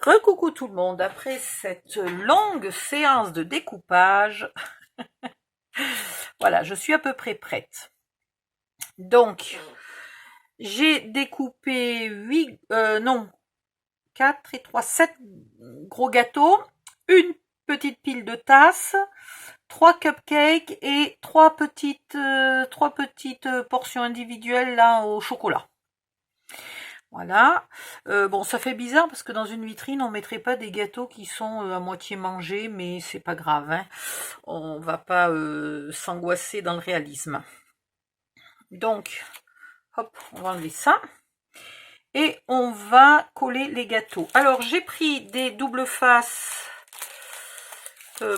Recoucou tout le monde, après cette longue séance de découpage, voilà, je suis à peu près prête. Donc, j'ai découpé 4 et 3, 7 gros gâteaux, une petite pile de tasses, 3 cupcakes et 3 petites portions individuelles là au chocolat. Voilà. Bon, ça fait bizarre parce que dans une vitrine, on mettrait pas des gâteaux qui sont à moitié mangés, mais c'est pas grave, hein. On va pas s'angoisser dans le réalisme. Donc, hop, on va enlever ça. Et on va coller les gâteaux. Alors, j'ai pris des double face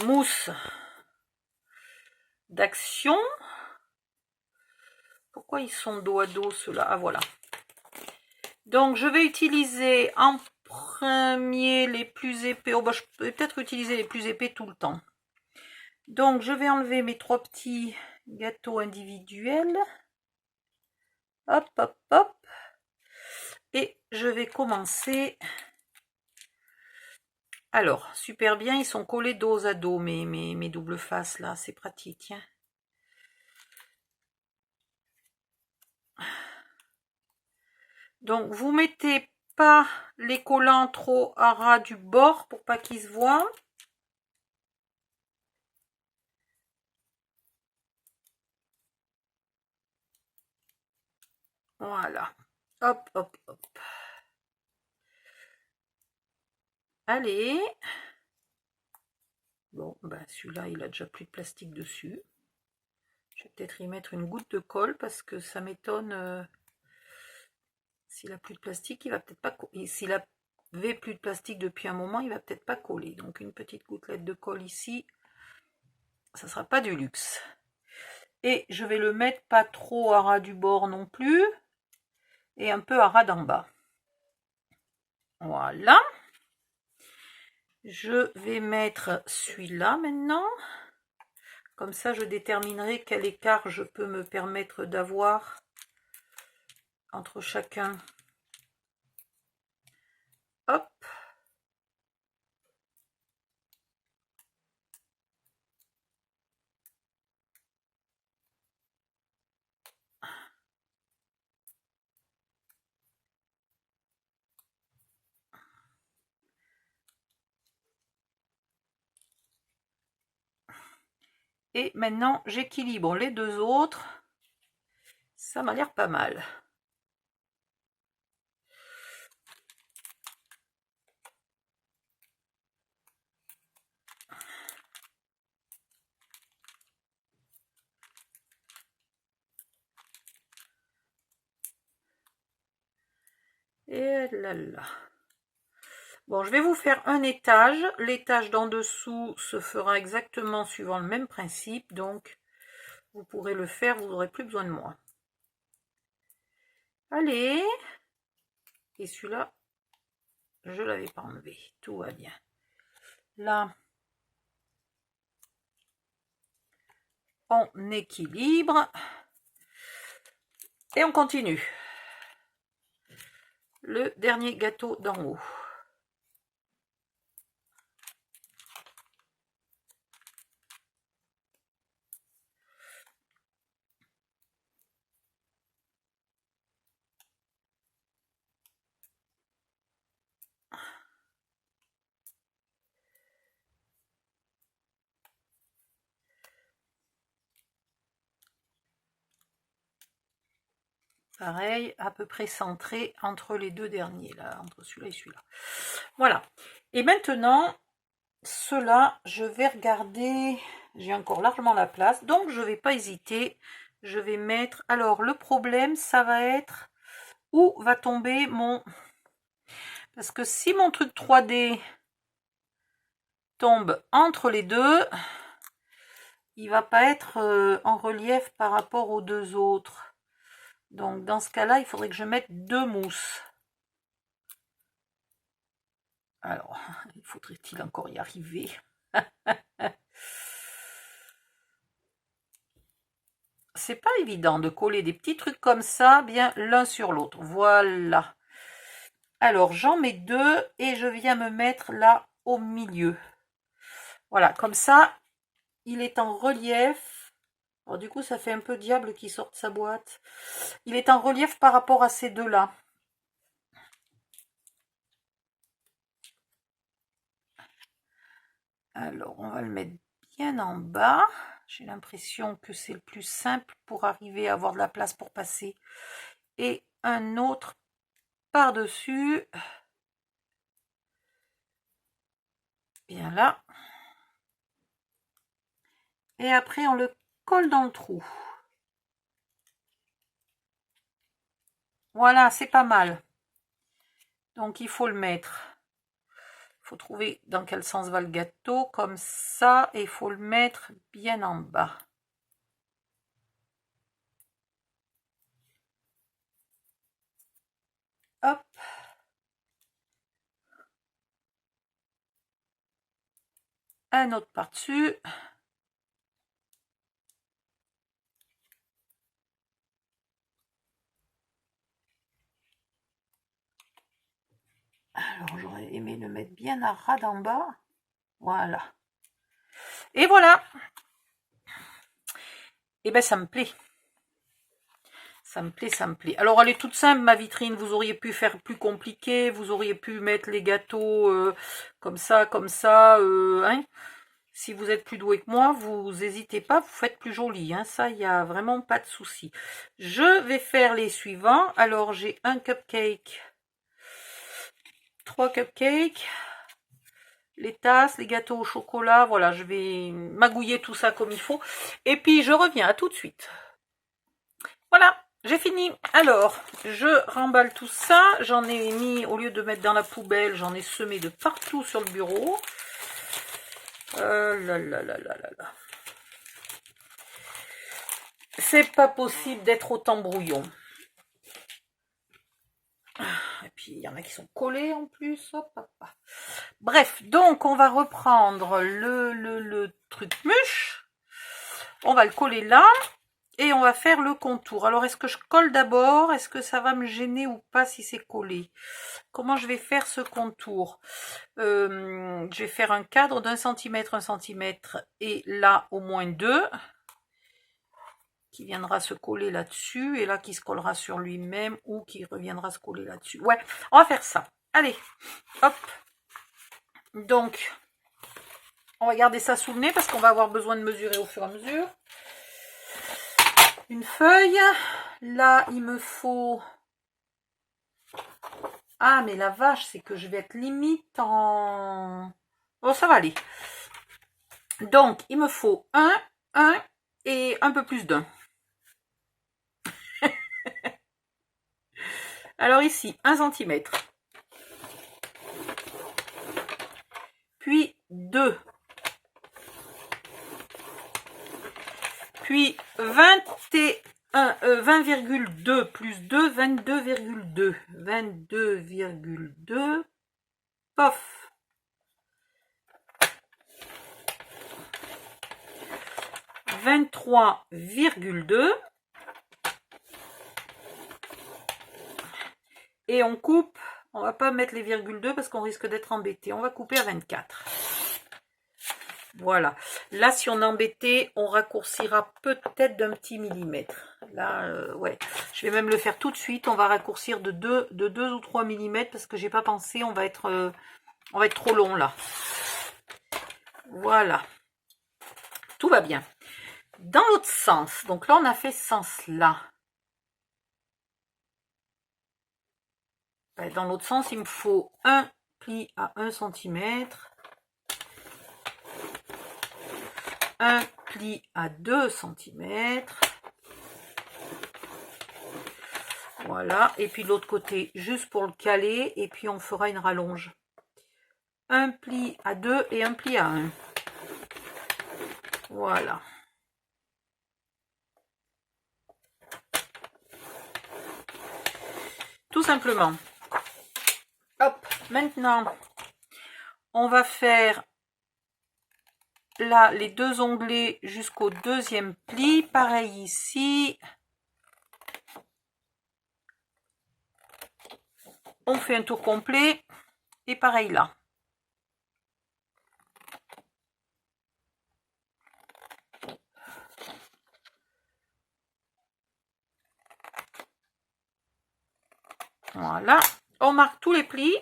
mousse d'Action. Pourquoi ils sont dos à dos ceux-là? Ah, voilà. Donc, je vais utiliser en premier les plus épais. Oh, bah, je peux peut-être utiliser les plus épais tout le temps. Donc, je vais enlever mes 3 petits gâteaux individuels. Hop, hop, hop. Et je vais commencer. Alors, super bien, ils sont collés dos à dos, mes doubles faces, là. C'est pratique, hein. Donc, vous mettez pas les collants trop à ras du bord pour pas qu'ils se voient. Voilà. Hop, hop, hop. Allez. Bon, ben celui-là, il a déjà plus de plastique dessus. Je vais peut-être y mettre une goutte de colle parce que ça m'étonne. S'il a plus de plastique, il va peut-être pas coller. S'il avait plus de plastique depuis un moment, il va peut-être pas coller. Donc une petite gouttelette de colle ici, ça sera pas du luxe. Et je vais le mettre pas trop à ras du bord non plus, et un peu à ras d'en bas. Voilà. Je vais mettre celui-là maintenant. Comme ça, je déterminerai quel écart je peux me permettre d'avoir entre chacun. Hop. Et maintenant, j'équilibre les deux autres. Ça m'a l'air pas mal. Et là là. Bon, je vais vous faire un étage. L'étage d'en dessous se fera exactement suivant le même principe. Donc, vous pourrez le faire, vous n'aurez plus besoin de moi. Allez. Et celui-là, je ne l'avais pas enlevé. Tout va bien. Là, on équilibre. Et on continue. Le dernier gâteau d'en haut. Pareil, à peu près centré entre les deux derniers, là, entre celui-là et celui-là. Voilà. Et maintenant, ceux-là, je vais regarder. J'ai encore largement la place, donc je ne vais pas hésiter. Je vais mettre. Alors, le problème, ça va être où va tomber mon. Parce que si mon truc 3D tombe entre les deux, il va pas être en relief par rapport aux deux autres. Donc dans ce cas-là, il faudrait que je mette 2 mousses. Alors, il faudrait-il encore y arriver? C'est pas évident de coller des petits trucs comme ça, bien l'un sur l'autre. Voilà. Alors, j'en mets 2 et je viens me mettre là au milieu. Voilà, comme ça, il est en relief. Alors, du coup, ça fait un peu diable qui sort de sa boîte. Il est en relief par rapport à ces deux-là. Alors, on va le mettre bien en bas. J'ai l'impression que c'est le plus simple pour arriver à avoir de la place pour passer. Et un autre par-dessus. Bien là. Et après, on le colle dans le trou. Voilà, c'est pas mal. Donc, il faut le mettre. Il faut trouver dans quel sens va le gâteau. Comme ça. Et il faut le mettre bien en bas. Hop. Un autre par-dessus. Alors, j'aurais aimé le mettre bien à ras d'en bas. Voilà. Et voilà. Et ben, ça me plaît. Ça me plaît, ça me plaît. Alors, elle est toute simple, ma vitrine. Vous auriez pu faire plus compliqué. Vous auriez pu mettre les gâteaux comme ça, hein. Si vous êtes plus doué que moi, vous n'hésitez pas, vous faites plus joli. Hein. Ça, il n'y a vraiment pas de souci. Je vais faire les suivants. Alors, j'ai un cupcake. 3 cupcakes. Les tasses, les gâteaux au chocolat. Voilà, je vais magouiller tout ça comme il faut. Et puis, je reviens. À tout de suite. Voilà. J'ai fini. Alors, je remballe tout ça. J'en ai mis, au lieu de mettre dans la poubelle, j'en ai semé de partout sur le bureau. C'est pas possible d'être autant brouillon. Et puis, il y en a qui sont collés en plus. Hop, hop, hop. Bref, donc, on va reprendre le truc mûche. On va le coller là. Et on va faire le contour. Alors, est-ce que je colle d'abord? Est-ce que ça va me gêner ou pas si c'est collé? Comment je vais faire ce contour? Je vais faire un cadre d'1 cm, 1 cm et là au moins 2 qui viendra se coller là-dessus et là qui se collera sur lui-même ou qui reviendra se coller là-dessus. Ouais, on va faire ça. Allez, hop. Donc, on va garder ça sous le nez parce qu'on va avoir besoin de mesurer au fur et à mesure. Une feuille. Là, il me faut... Ah, mais la vache, c'est que je vais être limite en... Oh, ça va aller. Donc, il me faut un et un peu plus d'un. Alors ici, 1 cm. Puis 2. Puis 20,2 plus 2, 22,2. 22,2. Pof. 23,2. Et on coupe, on va pas mettre les virgules 2 parce qu'on risque d'être embêté. On va couper à 24. Voilà. Là, si on est embêté, on raccourcira peut-être d'un petit millimètre. Là, ouais. Je vais même le faire tout de suite. On va raccourcir de 2 ou 3 mm parce que j'ai pas pensé. On va être trop long là. Voilà. Tout va bien. Dans l'autre sens. Donc là, on a fait ce sens-là. Dans l'autre sens, il me faut un pli à 1 cm. Un pli à 2 cm. Voilà. Et puis de l'autre côté, juste pour le caler. Et puis on fera une rallonge. Un pli à 2 et un pli à 1. Voilà. Tout simplement. Hop. Maintenant, on va faire là les 2 onglets jusqu'au 2e pli. Pareil ici. On fait un tour complet. Et pareil là. Voilà. On marque tous les plis.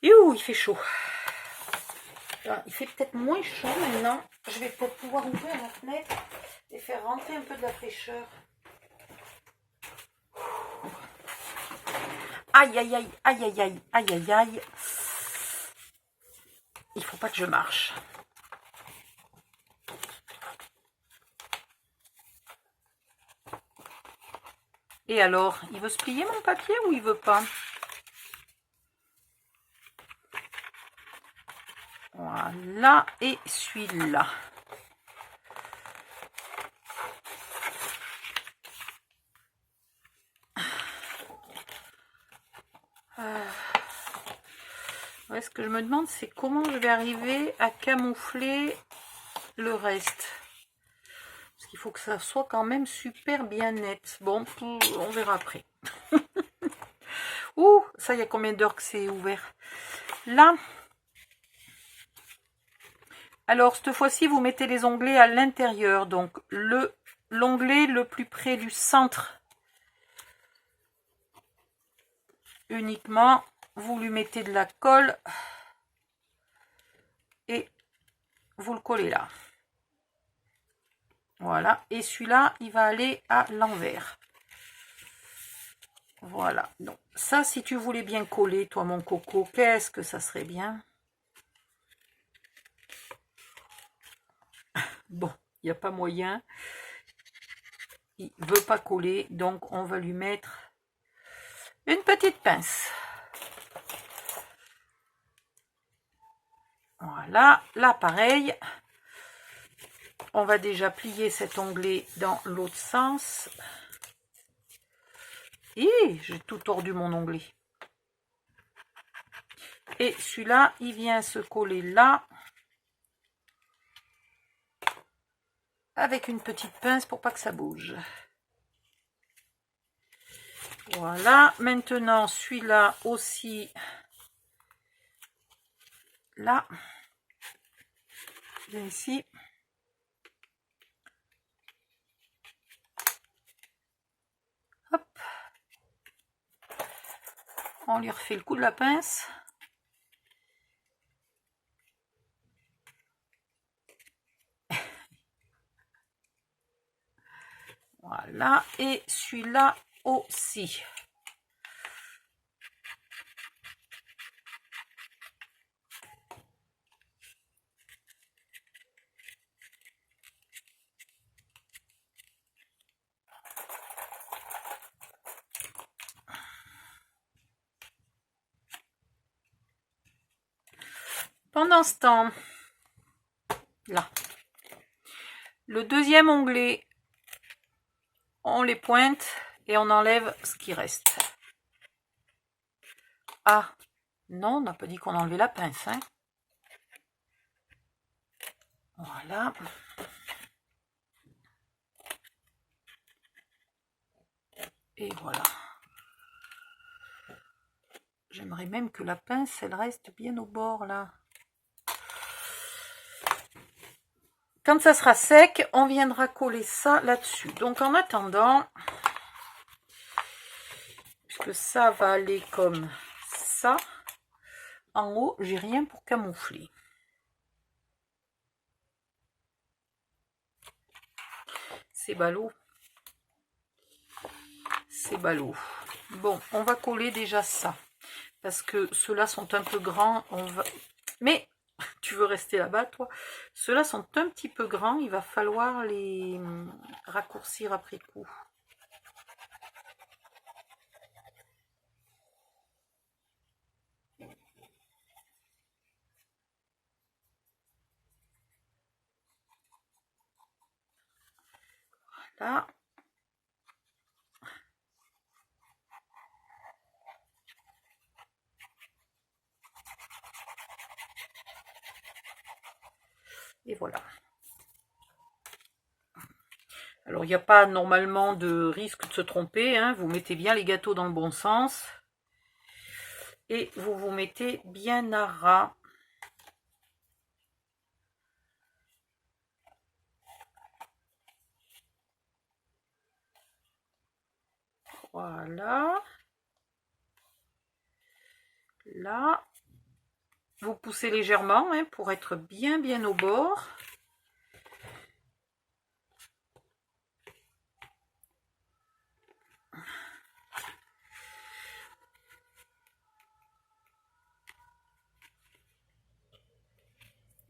Et où il fait chaud. Il fait peut-être moins chaud maintenant. Je vais peut-être pouvoir ouvrir la fenêtre et faire rentrer un peu de la fraîcheur. Aïe, aïe, aïe, aïe, aïe, aïe, aïe, aïe, aïe. Il faut pas que je marche. Et alors, il veut se plier mon papier ou il veut pas? Voilà, et celui-là. Ouais, ce que je me demande, c'est comment je vais arriver à camoufler le reste. Parce qu'il faut que ça soit quand même super bien net. Bon, on verra après. Ouh, ça, il y a combien d'heures que c'est ouvert? Là. Alors, cette fois-ci, vous mettez les onglets à l'intérieur. Donc, l'onglet le plus près du centre. Uniquement, vous lui mettez de la colle. Et vous le collez là. Voilà. Et celui-là, il va aller à l'envers. Voilà. Donc, ça, si tu voulais bien coller, toi, mon coco, qu'est-ce que ça serait bien? Bon, il n'y a pas moyen. Il ne veut pas coller, donc on va lui mettre une petite pince. Voilà, là pareil. On va déjà plier cet onglet dans l'autre sens. Et j'ai tout tordu mon onglet. Et celui-là, il vient se coller là. Avec une petite pince pour pas que ça bouge. Voilà, maintenant celui-là aussi. Là. Viens ici. Hop. On lui refait le coup de la pince. Voilà, et celui-là aussi. Pendant ce temps, là, le deuxième onglet, on les pointe et on enlève ce qui reste. Ah, non, on n'a pas dit qu'on enlevait la pince, hein. Voilà. Et voilà. J'aimerais même que la pince, elle reste bien au bord, là. Quand ça sera sec, on viendra coller ça là-dessus. Donc, en attendant, puisque ça va aller comme ça, en haut, j'ai rien pour camoufler. C'est ballot. C'est ballot. Bon, on va coller déjà ça. Parce que ceux-là sont un peu grands. On va... Mais, tu veux rester là-bas, toi? Ceux-là sont un petit peu grands. Il va falloir les raccourcir après coup. Voilà. Et voilà. Alors, il n'y a pas normalement de risque de se tromper, hein. Vous mettez bien les gâteaux dans le bon sens. Et vous vous mettez bien à ras. Voilà. Là, vous poussez légèrement, hein, pour être bien au bord.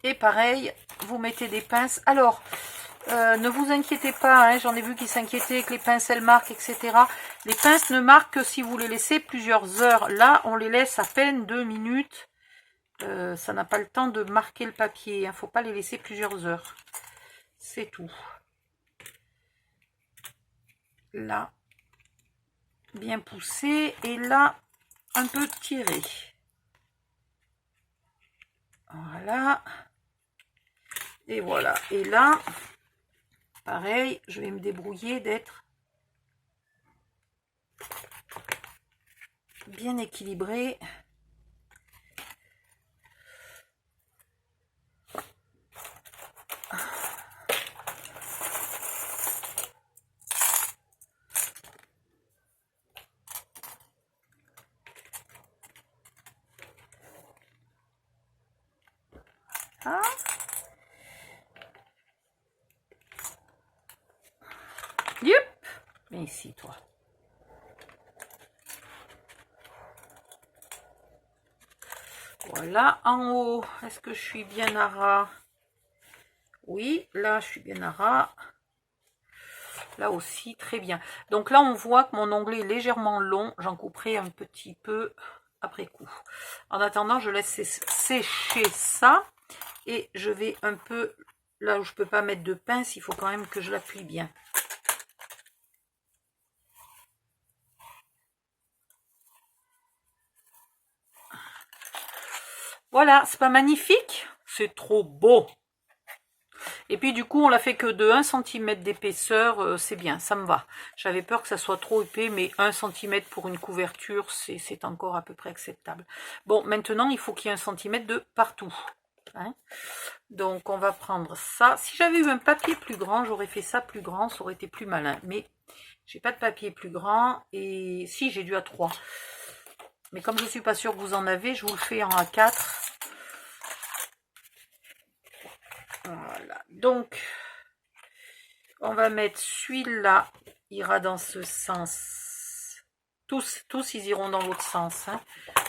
Et pareil, vous mettez des pinces. Alors, ne vous inquiétez pas, hein, j'en ai vu qui s'inquiétaient que les pinces elles marquent, etc. Les pinces ne marquent que si vous les laissez plusieurs heures. Là, on les laisse à peine 2 minutes. Ça n'a pas le temps de marquer le papier. Il ne faut pas les laisser plusieurs heures. C'est tout. Là, bien poussé. Et là, un peu tiré. Voilà. Et voilà. Et là, pareil, je vais me débrouiller d'être bien équilibré. Ah. Yep. Viens ici, toi. Voilà, en haut, est-ce que je suis bien à ras? Oui, là, je suis bien à ras. Là aussi, très bien. Donc là, on voit que mon onglet est légèrement long. J'en couperai un petit peu après coup. En attendant, je laisse sécher ça. Et je vais un peu, là où je ne peux pas mettre de pince, il faut quand même que je l'appuie bien. Voilà, c'est pas magnifique? C'est trop beau. Et puis du coup, on l'a fait que de 1 cm d'épaisseur, c'est bien, ça me va. J'avais peur que ça soit trop épais, mais 1 cm pour une couverture, c'est encore à peu près acceptable. Bon, maintenant, il faut qu'il y ait 1 cm de partout. Hein. Donc, on va prendre ça. Si j'avais eu un papier plus grand, j'aurais fait ça plus grand, ça aurait été plus malin. Mais j'ai pas de papier plus grand, et si, j'ai du A3. Mais comme je suis pas sûre que vous en avez, je vous le fais en A4. Voilà, donc on va mettre celui-là, ira dans ce sens. Tous ils iront dans l'autre sens. Hein.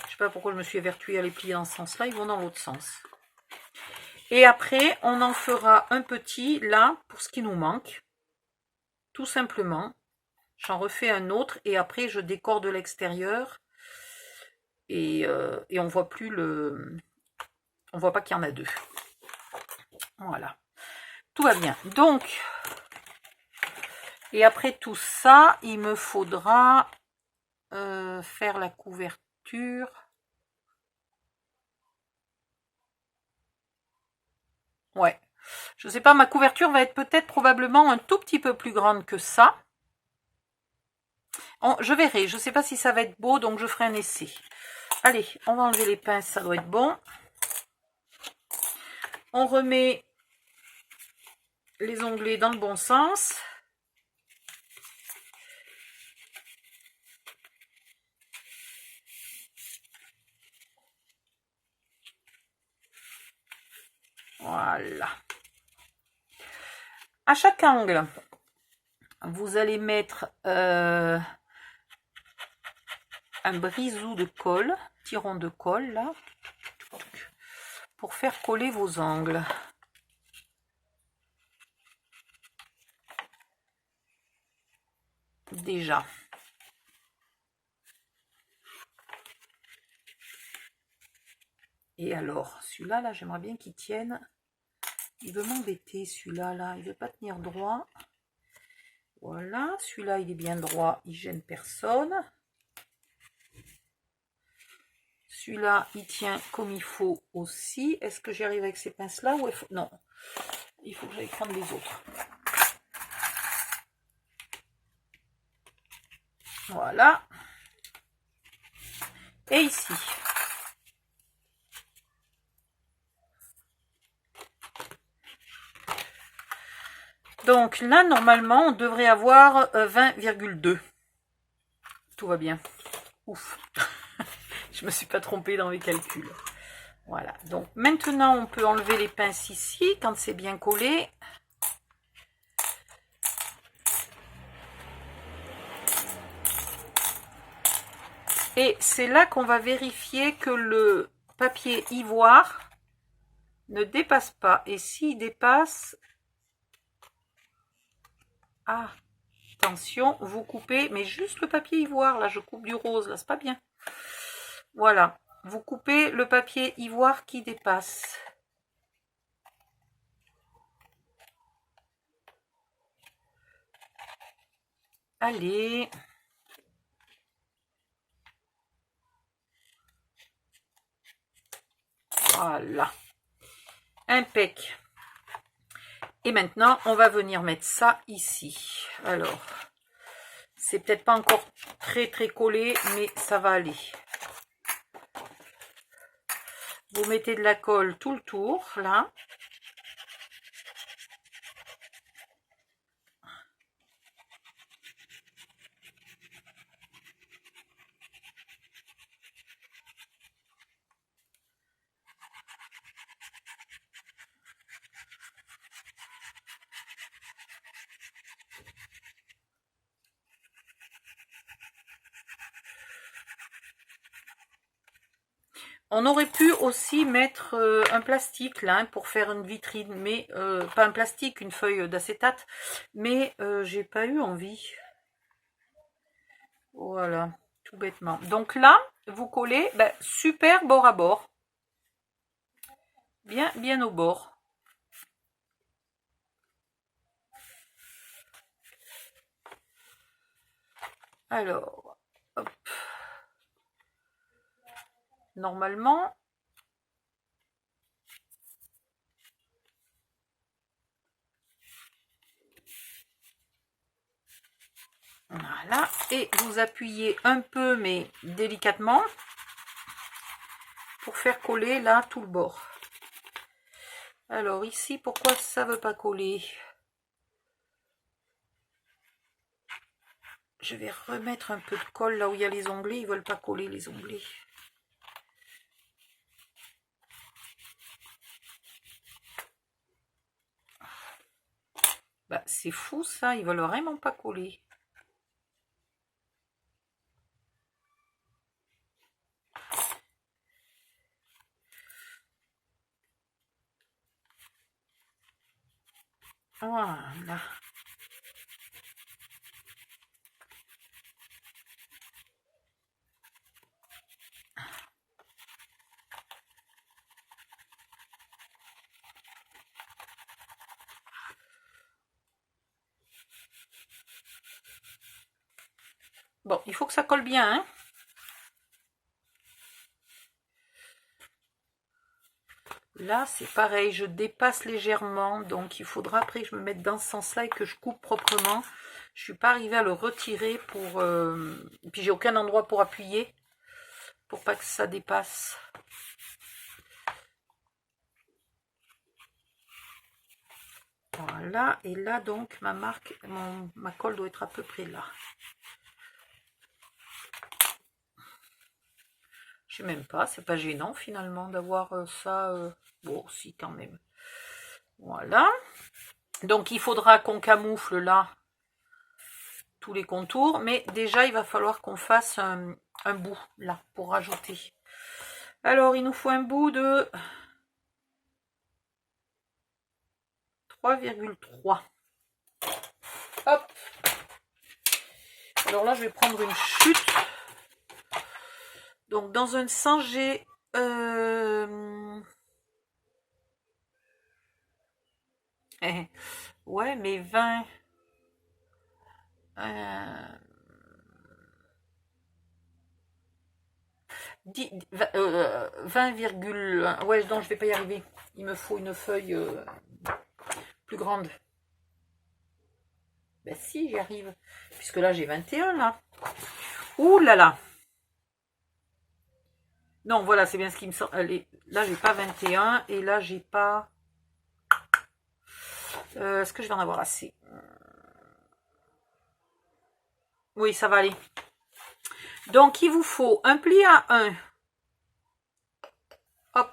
Je sais pas pourquoi je me suis évertuée à les plier dans ce sens-là, ils vont dans l'autre sens. Et après, on en fera un petit là pour ce qui nous manque. Tout simplement. J'en refais un autre et après je décore de l'extérieur. Et on voit plus le. On voit pas qu'il y en a deux. Voilà. Tout va bien. Donc, et après tout ça, il me faudra faire la couverture. Ouais. Je sais pas, ma couverture va être peut-être probablement un tout petit peu plus grande que ça. Je verrai. Je sais pas si ça va être beau, donc je ferai un essai. Allez, on va enlever les pinces, ça doit être bon. On remet les onglets dans le bon sens. Voilà. À chaque angle, vous allez mettre un brisou de colle, tiron de colle là, pour faire coller vos angles. Déjà. Et alors, celui-là, là, j'aimerais bien qu'il tienne. Il veut m'embêter, celui-là, là. Il veut pas tenir droit. Voilà, celui-là, il est bien droit. Il gêne personne. Celui-là, il tient comme il faut aussi. Est-ce que j'y arrive avec ces pinces-là ou non. Il faut que j'aille prendre les autres. Voilà. Et ici. Donc là, normalement, on devrait avoir 20,2. Tout va bien. Ouf. Je me suis pas trompée dans mes calculs. Voilà. Donc maintenant, on peut enlever les pinces ici quand c'est bien collé. Et c'est là qu'on va vérifier que le papier ivoire ne dépasse pas. Et s'il dépasse... Ah, attention, vous coupez, mais juste le papier ivoire. Là, je coupe du rose, là, c'est pas bien. Voilà, vous coupez le papier ivoire qui dépasse. Allez. Voilà. Impec. Et maintenant, on va venir mettre ça ici. Alors, c'est peut-être pas encore très collé, mais ça va aller. Vous mettez de la colle tout le tour, là. On aurait pu aussi mettre un plastique là pour faire une vitrine, mais pas un plastique, une feuille d'acétate, mais j'ai pas eu envie. Voilà, tout bêtement. Donc là, vous collez super bord à bord. Bien au bord. Alors, hop. Normalement, voilà, et vous appuyez un peu, mais délicatement, pour faire coller là tout le bord. Alors ici, pourquoi ça veut pas coller? Je vais remettre un peu de colle là où il y a les onglets, ils veulent pas coller les onglets. Bah, c'est fou ça, ils veulent vraiment pas coller. Voilà. Bon, il faut que ça colle bien, hein. Là, c'est pareil, je dépasse légèrement, donc il faudra après que je me mette dans ce sens-là et que je coupe proprement. Je suis pas arrivée à le retirer pour... Puis j'ai aucun endroit pour appuyer, pour pas que ça dépasse. Voilà, et là donc ma marque, ma colle doit être à peu près là. Je sais même pas, c'est pas gênant finalement d'avoir ça. Bon, si quand même. Voilà. Donc il faudra qu'on camoufle là tous les contours, mais déjà il va falloir qu'on fasse un bout là pour rajouter. Alors il nous faut un bout de 3,3. Hop. Alors là je vais prendre une chute. Donc dans un sens j'ai ouais, mais 20. 20,1. Ouais, non, je vais pas y arriver. Il me faut une feuille plus grande. Ben si, j'y arrive. Puisque là, j'ai 21, là. Ouh là là. Non, voilà, c'est bien ce qui me sort. Allez, là, j'ai pas 21. Et là, j'ai pas... Est-ce que je vais en avoir assez? Oui, ça va aller. Donc, il vous faut un pli à 1. Hop.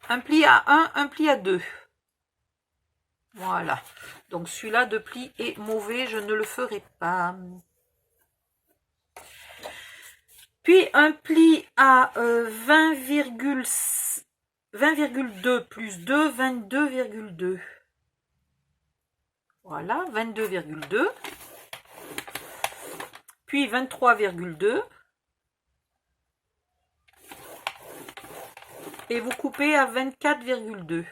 Un pli à 1, un pli à 2. Voilà. Donc, celui-là de pli est mauvais. Je ne le ferai pas. Puis, un pli à 20,2 plus 2, 22,2. Voilà, 22,2. Puis 23,2. Et vous coupez à 24,2.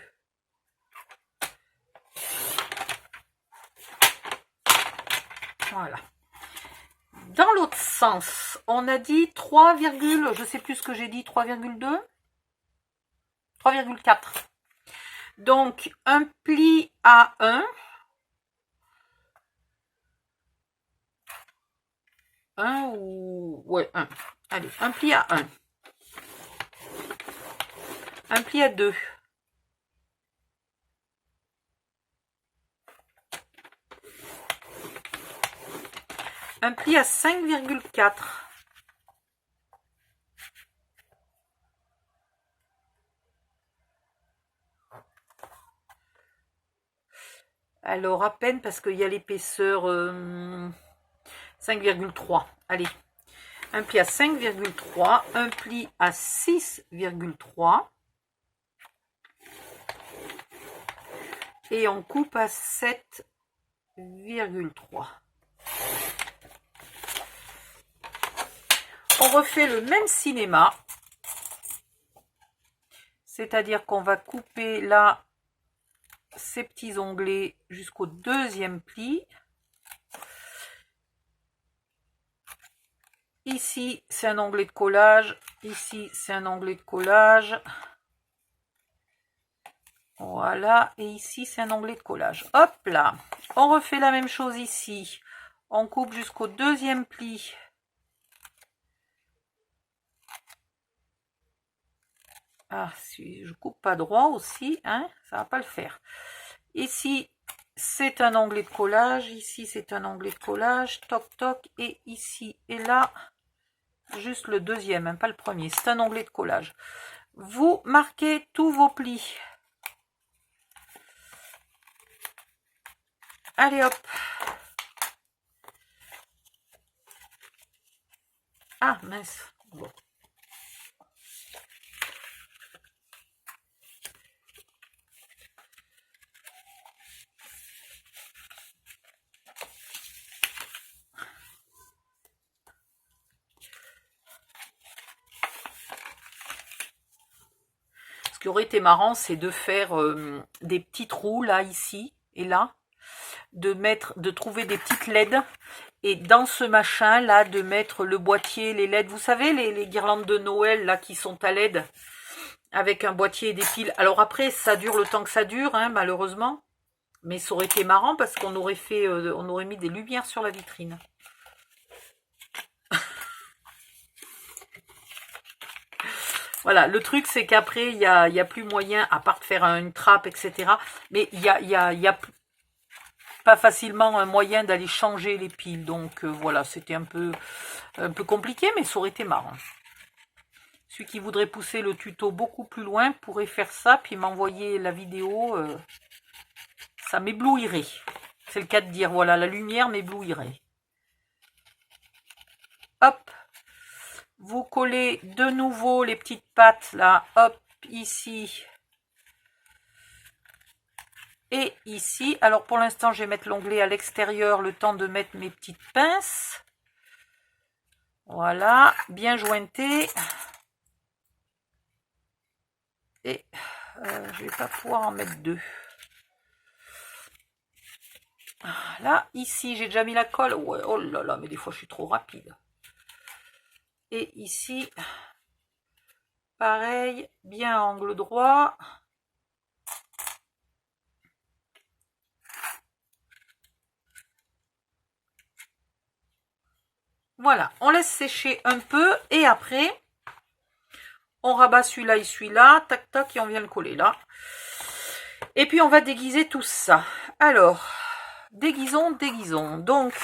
Voilà. Dans l'autre sens, on a dit 3, je sais plus ce que j'ai dit, 3,2, 3,4. Donc, un pli à 1. 1 ou... Ouais, 1. Allez, un pli à 1. Un pli à 2. Un pli à 5,4. Alors, à peine parce qu'il y a l'épaisseur 5,3. Allez, un pli à 5,3. Un pli à 6,3. Et on coupe à 7,3. On refait le même cinéma. C'est-à-dire qu'on va couper là ces petits onglets jusqu'au deuxième pli. Ici, c'est un onglet de collage. Ici, c'est un onglet de collage. Voilà. Et ici, c'est un onglet de collage. Hop là. On refait la même chose ici. On coupe jusqu'au deuxième pli. Ah, si je coupe pas droit aussi, hein, ça va pas le faire. Ici, c'est un onglet de collage. Ici, c'est un onglet de collage. Toc, toc. Et ici et là, juste le deuxième, hein, pas le premier. C'est un onglet de collage. Vous marquez tous vos plis. Allez, hop. Ah, mince. Bon. Ce qui aurait été marrant, c'est de faire des petits trous là, ici et là. De trouver des petites LED. Et dans ce machin là, de mettre le boîtier, les LED. Vous savez, les guirlandes de Noël là qui sont à LED. Avec un boîtier et des piles. Alors après, ça dure le temps que ça dure, hein, malheureusement. Mais ça aurait été marrant parce qu'on aurait fait, on aurait mis des lumières sur la vitrine. Voilà, le truc c'est qu'après, il y a plus moyen, à part de faire une trappe, etc. Mais il y a pas facilement un moyen d'aller changer les piles. Donc voilà, c'était un peu compliqué, mais ça aurait été marrant. Celui qui voudrait pousser le tuto beaucoup plus loin pourrait faire ça, puis m'envoyer la vidéo. Ça m'éblouirait. C'est le cas de dire, voilà, la lumière m'éblouirait. Hop. Vous collez de nouveau les petites pattes là, hop, ici. Et ici. Alors pour l'instant, je vais mettre l'onglet à l'extérieur, le temps de mettre mes petites pinces. Voilà, bien jointé. Et je vais pas pouvoir en mettre deux. Là, ici, j'ai déjà mis la colle. Ouais, oh là là, mais des fois, je suis trop rapide. Et ici, pareil, bien angle droit. Voilà, on laisse sécher un peu et après, on rabat celui-là et celui-là, tac tac, et on vient le coller là. Et puis on va déguiser tout ça. Alors, déguisons. Donc,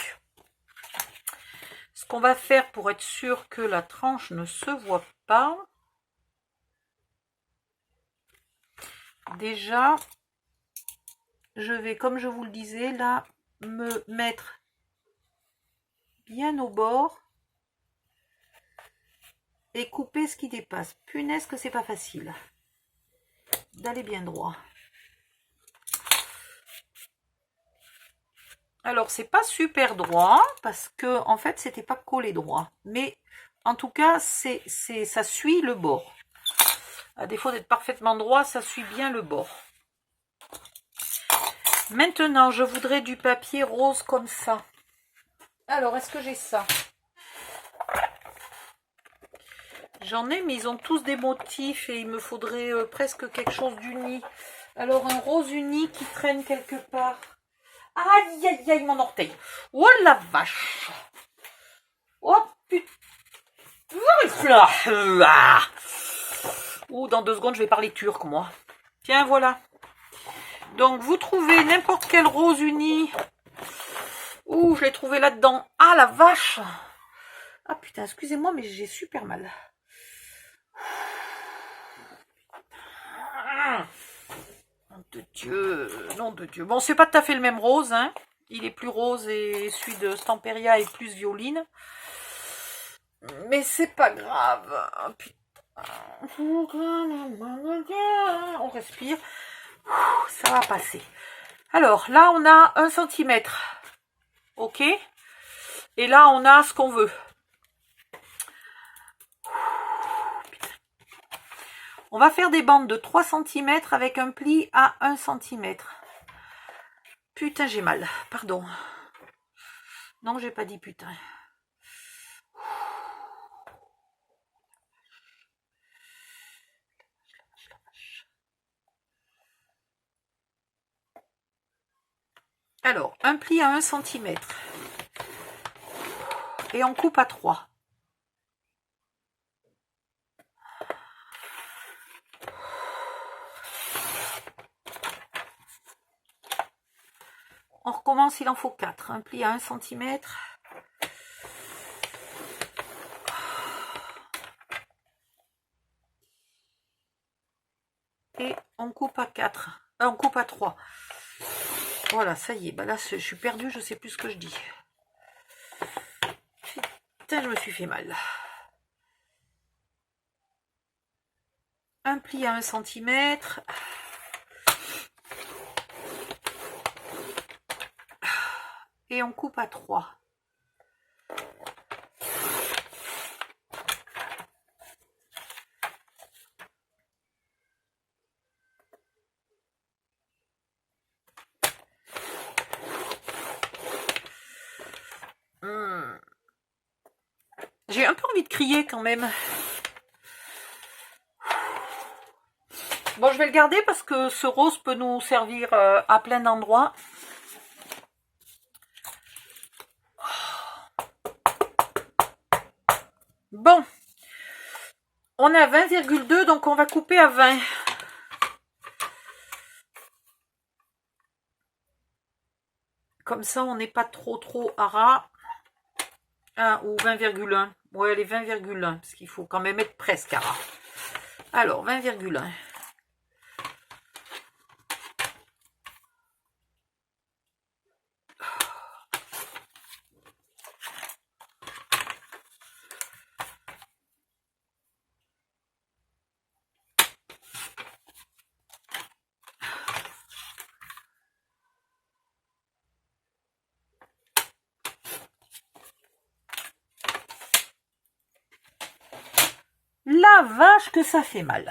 ce qu'on va faire pour être sûr que la tranche ne se voit pas. Déjà, je vais, comme je vous le disais, là, me mettre bien au bord et couper ce qui dépasse. Punaise que c'est pas facile d'aller bien droit. Alors c'est pas super droit parce que en fait c'était pas collé droit, mais en tout cas ça suit le bord. À défaut d'être parfaitement droit, ça suit bien le bord. Maintenant je voudrais du papier rose comme ça. Alors est-ce que j'ai ça? J'en ai, mais ils ont tous des motifs et il me faudrait presque quelque chose d'uni. Alors un rose uni qui traîne quelque part. Aïe aïe aïe mon orteil. Oh la vache. Oh putain. Ouh, dans 2 secondes je vais parler turc moi. Tiens voilà. Donc vous trouvez n'importe quel rose uni. Ouh, je l'ai trouvé là-dedans. Ah la vache. Ah putain, excusez-moi mais j'ai super mal. Nom de Dieu, nom de Dieu. Bon, c'est pas tout à fait le même rose, hein. Il est plus rose et celui de Stamperia est plus violine. Mais c'est pas grave. Oh, putain. On respire. Ça va passer. Alors, là, on a 1 cm. Ok. Et là, on a ce qu'on veut. On va faire des bandes de 3 cm avec un pli à 1 cm. Putain, j'ai mal. Pardon. Non, j'ai pas dit putain. Alors, un pli à 1 cm. Et on coupe à 3. On recommence, il en faut 4. Un pli à 1 cm. Et on coupe à 4. On coupe à 3. Voilà, ça y est. Bah là, je suis perdue, je sais plus ce que je dis. Putain, je me suis fait mal. Un pli à 1 cm. Et on coupe à 3. J'ai un peu envie de crier quand même. Bon, je vais le garder parce que ce rose peut nous servir à plein d'endroits. Bon, on a 20,2, donc on va couper à 20. Comme ça, on n'est pas trop à ras. Ou 20,1. Ouais, les 20,1, parce qu'il faut quand même être presque à ras. Alors, 20,1. La vache que ça fait mal.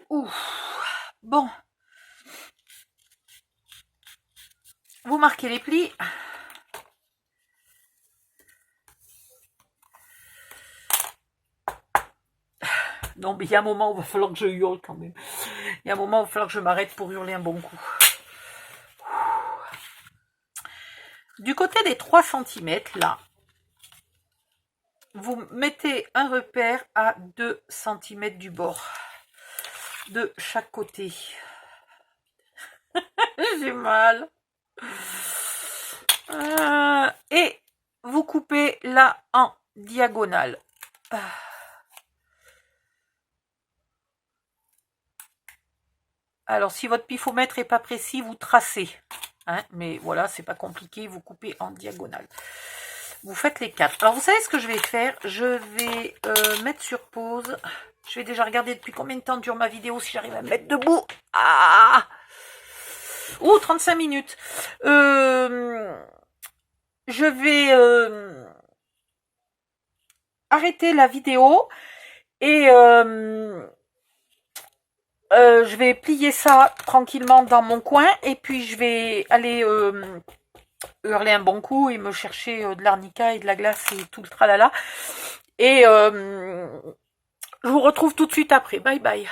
Ouf. Bon. Vous marquez les plis. Non, mais il y a un moment où il va falloir que je hurle quand même. Il y a un moment où il va falloir que je m'arrête pour hurler un bon coup. Du côté des 3 cm, là, vous mettez un repère à 2 cm du bord. De chaque côté. J'ai mal. Et vous coupez là en diagonale. Alors, si votre pifomètre n'est pas précis, vous tracez. Hein, mais voilà, c'est pas compliqué, vous coupez en diagonale. Vous faites les 4. Alors, vous savez ce que je vais faire? Je vais mettre sur pause. Je vais déjà regarder depuis combien de temps dure ma vidéo, si j'arrive à me mettre debout. Ah! Oh, 35 minutes. Je vais arrêter la vidéo et je vais plier ça tranquillement dans mon coin et puis je vais aller hurler un bon coup et me chercher de l'arnica et de la glace et tout le tralala. Et je vous retrouve tout de suite après. Bye bye.